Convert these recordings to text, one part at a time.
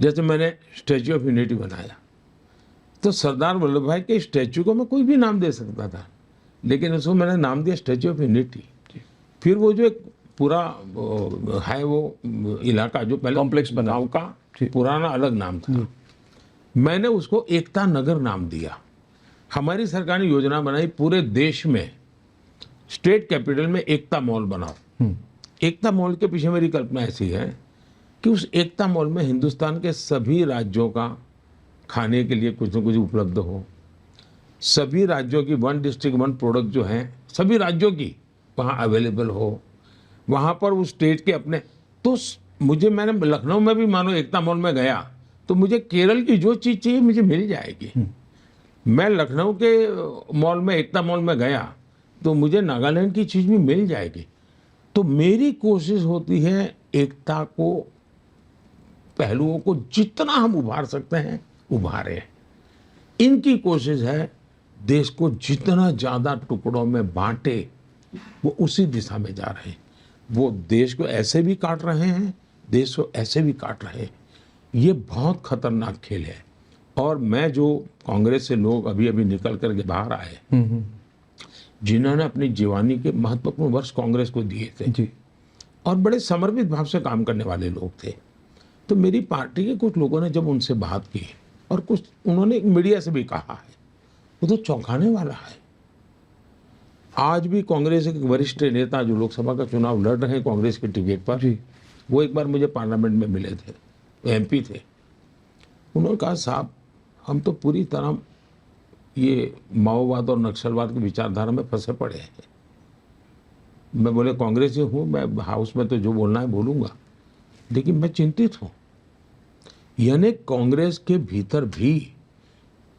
जैसे मैंने statue of unity बनाया, तो सरदार वल्लभ भाई के स्टैच्यू को मैं कोई भी नाम दे सकता था, लेकिन उसको मैंने नाम दिया स्टैच्यू ऑफ यूनिटी। फिर वो जो एक पूरा है वो इलाका जो पहले कॉम्प्लेक्स बना, गाँव का पुराना अलग नाम था, मैंने उसको एकता नगर नाम दिया। हमारी सरकार ने योजना बनाई पूरे देश में स्टेट कैपिटल में एकता मॉल बनाओ। एकता मॉल के पीछे मेरी कल्पना ऐसी है कि उस एकता मॉल में हिंदुस्तान के सभी राज्यों का खाने के लिए कुछ न कुछ उपलब्ध हो, सभी राज्यों की वन डिस्ट्रिक्ट वन प्रोडक्ट जो है सभी राज्यों की वहाँ अवेलेबल हो, वहाँ पर उस स्टेट के अपने। तो मैंने लखनऊ में भी मानो एकता मॉल में गया तो मुझे केरल की जो चीज़ चाहिए मुझे मिल जाएगी। मैं लखनऊ के मॉल में एकता मॉल में गया तो मुझे नागालैंड की चीज़ भी मिल जाएगी। तो मेरी कोशिश होती है एकता को, पहलुओं को जितना हम उभार सकते हैं उभारें। इनकी कोशिश है देश को जितना ज़्यादा टुकड़ों में बांटे, वो उसी दिशा में जा रहे हैं। वो देश को ऐसे भी काट रहे हैं, देश को ऐसे भी काट रहे हैं। ये बहुत खतरनाक खेल है। और मैं जो कांग्रेस से लोग अभी अभी निकल करके बाहर आए, जिन्होंने अपनी जवानी के महत्वपूर्ण वर्ष कांग्रेस को दिए थे जी, और बड़े समर्पित भाव से काम करने वाले लोग थे, तो मेरी पार्टी के कुछ लोगों ने जब उनसे बात की और कुछ उन्होंने मीडिया से भी कहा है, वो तो चौंकाने वाला है। आज भी कांग्रेस के वरिष्ठ नेता जो लोकसभा का चुनाव लड़ रहे हैं कांग्रेस के टिकट पर जी, वो एक बार मुझे पार्लियामेंट में मिले थे, वो एमपी थे। उन्होंने कहा साहब हम तो पूरी तरह ये माओवाद और नक्सलवाद की विचारधारा में फंसे पड़े हैं। मैं बोले कांग्रेस से हूँ, मैं हाउस में तो जो बोलना है बोलूँगा, लेकिन मैं चिंतित हूँ। यानी कांग्रेस के भीतर भी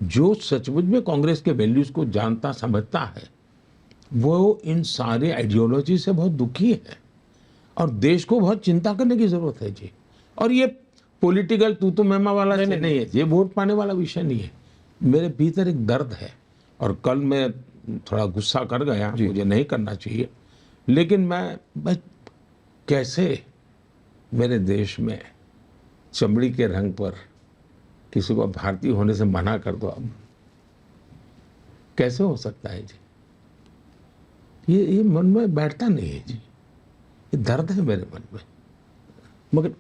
जो सचमुच में कांग्रेस के वैल्यूज को जानता समझता है, वो इन सारे आइडियोलॉजी से बहुत दुखी है और देश को बहुत चिंता करने की जरूरत है जी। और ये पॉलिटिकल तू मैमा वाला नहीं है, ये वोट पाने वाला विषय नहीं है। मेरे भीतर एक दर्द है और कल मैं थोड़ा गुस्सा कर गया, मुझे नहीं करना चाहिए, लेकिन मैं कैसे मेरे देश में चमड़ी के रंग पर किसी को भारतीय होने से मना कर दो, अब कैसे हो सकता है जी? ये मन में बैठता नहीं है जी, ये दर्द है मेरे मन में। मगर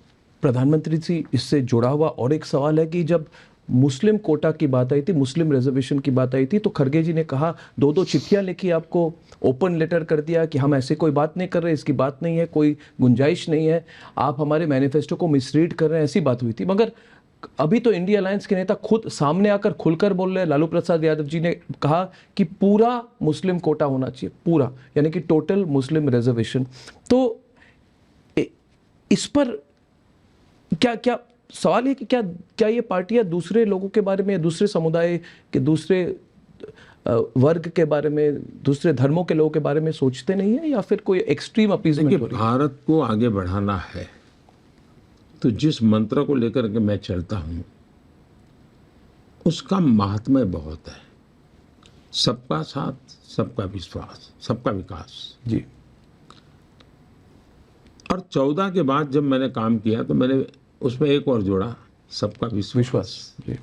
प्रधानमंत्री जी, इससे जुड़ा हुआ और एक सवाल है कि जब मुस्लिम कोटा की बात आई थी, मुस्लिम रिजर्वेशन की बात आई थी, तो खड़गे जी ने कहा, दो चिट्ठियां लिखी, आपको ओपन लेटर कर दिया कि हम ऐसे कोई बात नहीं कर रहे, इसकी बात नहीं है, कोई गुंजाइश नहीं है, आप हमारे मैनिफेस्टो को मिसरीड कर रहे हैं, ऐसी बात हुई थी। मगर अभी तो इंडिया अलायंस के नेता खुद सामने आकर खुलकर बोल रहे हैं। लालू प्रसाद यादव जी ने कहा कि पूरा मुस्लिम कोटा होना चाहिए, पूरा, यानी कि टोटल मुस्लिम रिजर्वेशन। तो इस पर क्या सवाल है कि क्या ये पार्टियां दूसरे लोगों के बारे में, दूसरे समुदाय के, दूसरे वर्ग के बारे में, दूसरे धर्मों के लोगों के बारे में सोचते नहीं है, या फिर कोई एक्सट्रीम अपीजमेंट हो रही है? भारत को आगे बढ़ाना है तो जिस मंत्र को लेकर के मैं चलता हूं उसका महात्म्य बहुत है। सबका साथ, सबका विश्वास, सबका विकास जी। और 14 के बाद जब मैंने काम किया तो मैंने उसमें एक और जोड़ा, सबका विश्वास जी।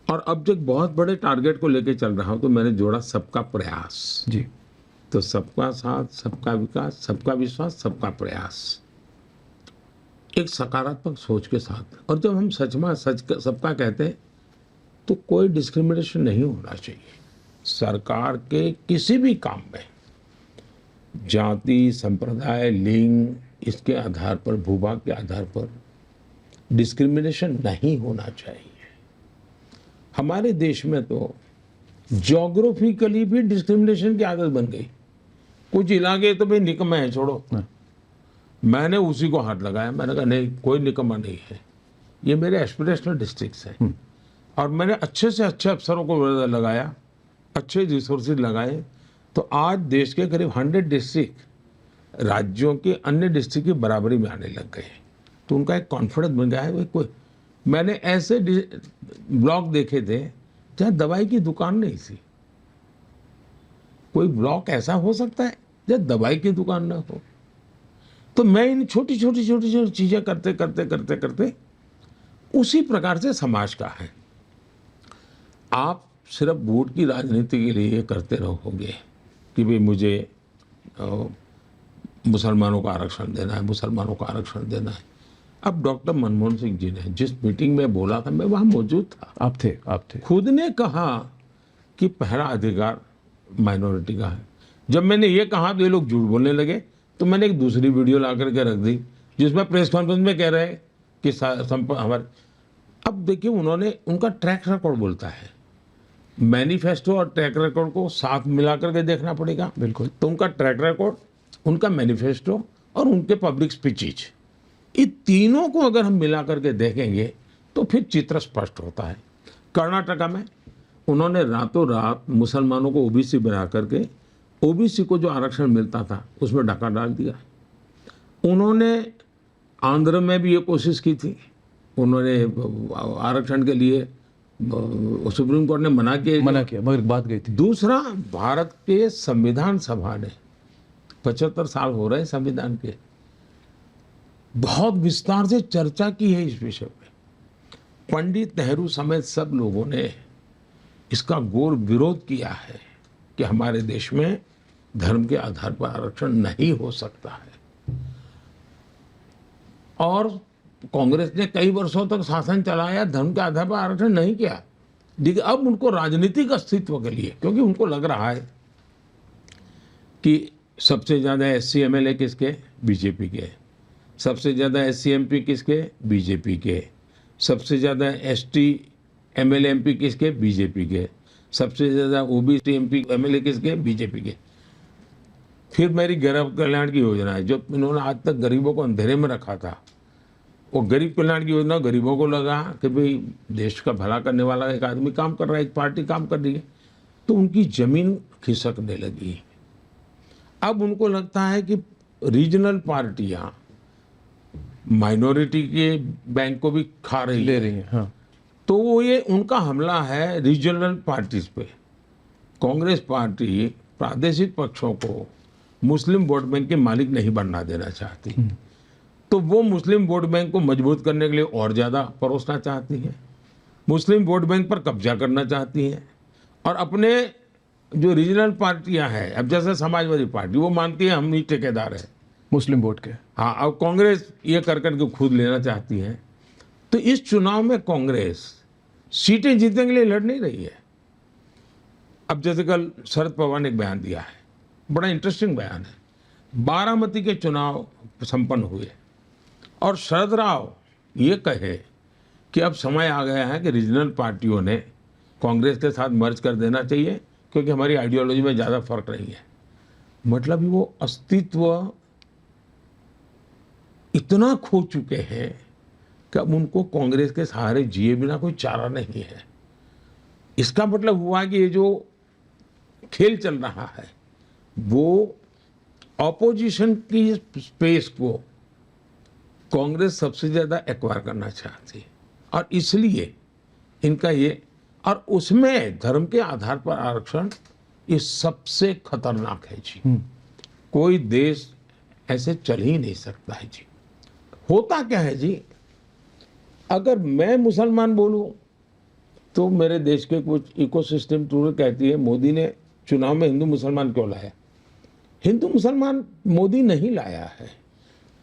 और अब जब बहुत बड़े टारगेट को लेकर चल रहा हूं तो मैंने जोड़ा सबका प्रयास जी। तो सबका साथ, सबका विकास, सबका विश्वास, सबका प्रयास, एक सकारात्मक सोच के साथ। और जब हम सबका कहते हैं तो कोई डिस्क्रिमिनेशन नहीं होना चाहिए। सरकार के किसी भी काम में जाति, संप्रदाय, लिंग, इसके आधार पर, भूभाग के आधार पर डिस्क्रिमिनेशन नहीं होना चाहिए। हमारे देश में तो ज्योग्राफिकली भी डिस्क्रिमिनेशन की आदत बन गई। कुछ इलाके तो भाई निकम्मे हैं, छोड़ो। मैंने उसी को हाथ लगाया, मैंने कहा नहीं, कोई निकम्मा नहीं है, ये मेरे एस्पिरेशनल डिस्ट्रिक्ट्स हैं। और मैंने अच्छे से अच्छे अफसरों को लगाया, अच्छे रिसोर्सेज लगाए, तो आज देश के करीब 100 डिस्ट्रिक्ट राज्यों के अन्य डिस्ट्रिक्ट की बराबरी में आने लग गए। तो उनका एक कॉन्फिडेंस बन गया है। कोई मैंने ऐसे ब्लॉक देखे थे जहाँ दवाई की दुकान नहीं थी। कोई ब्लॉक ऐसा हो सकता है जहाँ दवाई की दुकान ना हो? तो मैं इन छोटी छोटी चीज़ें करते करते उसी प्रकार से समाज का है। आप सिर्फ वोट की राजनीति के लिए ये करते रहोगे कि भाई मुझे मुसलमानों का आरक्षण देना है, मुसलमानों का आरक्षण देना है। अब डॉक्टर मनमोहन सिंह जी ने जिस मीटिंग में बोला था, मैं वहाँ मौजूद था। आप थे। खुद ने कहा कि पहला अधिकार माइनॉरिटी का है। जब मैंने ये कहा तो ये लोग झूठ बोलने लगे, तो मैंने एक दूसरी वीडियो ला करके रख दी जिसमें प्रेस कॉन्फ्रेंस में कह रहे हैं कि हमारे, अब देखिए उन्होंने, उनका ट्रैक रिकॉर्ड बोलता है, मैनिफेस्टो और ट्रैक रिकॉर्ड को साथ मिला करके देखना पड़ेगा। बिल्कुल। तो उनका ट्रैक रिकॉर्ड, उनका मैनिफेस्टो और उनके पब्लिक स्पीचेज, इन तीनों को अगर हम मिला करके देखेंगे तो फिर चित्र स्पष्ट होता है। कर्नाटका में उन्होंने रातों रात मुसलमानों को ओबीसी बना करके ओबीसी को जो आरक्षण मिलता था उसमें डाका डाल दिया। उन्होंने आंध्र में भी ये कोशिश की थी, उन्होंने आरक्षण के लिए सुप्रीम कोर्ट ने मना किया मगर बात गई थी। दूसरा, भारत के संविधान सभा ने 75 साल हो रहे हैं संविधान के, बहुत विस्तार से चर्चा की है इस विषय में। पंडित नेहरू समेत सब लोगों ने इसका घोर विरोध किया है कि हमारे देश में धर्म के आधार पर आरक्षण नहीं हो सकता है। और कांग्रेस ने कई वर्षों तक शासन चलाया, धर्म के आधार पर आरक्षण नहीं किया। लेकिन अब उनको राजनीतिक अस्तित्व के लिए, क्योंकि उनको लग रहा है कि सबसे ज़्यादा एससी एमएलए किसके, बीजेपी के, सबसे ज़्यादा एससी एमपी किसके, बीजेपी के, सबसे ज़्यादा एसटी एमएलए एमपी किसके, बीजेपी के, सबसे ज़्यादा ओबीसी एमपी एमएलए किसके, बीजेपी के। फिर मेरी गरीब कल्याण की योजना है, जो इन्होंने आज तक गरीबों को अंधेरे में रखा था, वो गरीब कल्याण की योजना गरीबों को लगा कि भाई देश का भला करने वाला एक आदमी काम कर रहा है, एक पार्टी काम कर रही है, तो उनकी जमीन खिसकने लगी। अब उनको लगता है कि रीजनल पार्टियां माइनॉरिटी के बैंक को भी खा रही ले रही हैं। हाँ। तो वो ये उनका हमला है रीजनल पार्टीज पे। कांग्रेस पार्टी प्रादेशिक पक्षों को मुस्लिम वोट बैंक के मालिक नहीं बनना देना चाहती, तो वो मुस्लिम वोट बैंक को मजबूत करने के लिए और ज़्यादा परोसना चाहती है, मुस्लिम वोट बैंक पर कब्जा करना चाहती है। और अपने जो रीजनल पार्टियां हैं, अब जैसे समाजवादी पार्टी, वो मानती है हम ही ठेकेदार हैं मुस्लिम वोट के। हाँ, अब कांग्रेस ये कर करके खुद लेना चाहती है। तो इस चुनाव में कांग्रेस सीटें जीतने के लिए लड़ नहीं रही है। अब जैसे कल शरद पवार ने एक बयान दिया है, बड़ा इंटरेस्टिंग बयान है। बारामती के चुनाव संपन्न हुए और शरद राव ये कहे कि अब समय आ गया है कि रीजनल पार्टियों ने कांग्रेस के साथ मर्ज कर देना चाहिए, क्योंकि हमारी आइडियोलॉजी में ज़्यादा फर्क नहीं है। मतलब वो अस्तित्व इतना खो चुके हैं कि अब उनको कांग्रेस के सहारे जिए बिना कोई चारा नहीं है। इसका मतलब हुआ कि ये जो खेल चल रहा है वो ऑपोजिशन की स्पेस को कांग्रेस सबसे ज़्यादा एक्वायर करना चाहती है, और इसलिए इनका ये, और उसमें धर्म के आधार पर आरक्षण ये सबसे खतरनाक है जी। कोई देश ऐसे चल ही नहीं सकता है जी। होता क्या है जी, अगर मैं मुसलमान बोलूं तो मेरे देश के कुछ इकोसिस्टम टूर कहती है मोदी ने चुनाव में हिंदू मुसलमान क्यों लाया। हिंदू मुसलमान मोदी नहीं लाया है,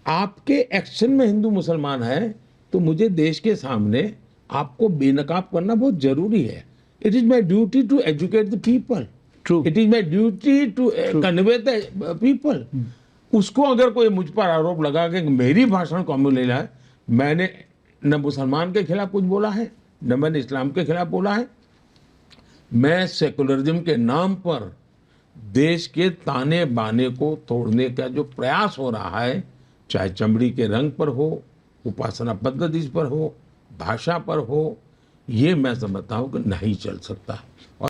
आपके एक्शन में हिंदू मुसलमान है। तो मुझे देश के सामने आपको बेनकाब करना बहुत जरूरी है। It is my duty to educate the people, it is my duty to convey the people. उसको अगर कोई मुझ पर आरोप लगा कि मेरी भाषण कॉम्युनल है, मैंने न मुसलमान के खिलाफ कुछ बोला है, न मैंने इस्लाम के खिलाफ बोला है। मैं सेकुलरिज्म के नाम पर देश के ताने बाने को तोड़ने का जो प्रयास हो रहा है, चाहे चमड़ी के रंग पर हो, उपासना पद्धति पर हो, भाषा पर हो, ये मैं समझता हूँ कि नहीं चल सकता।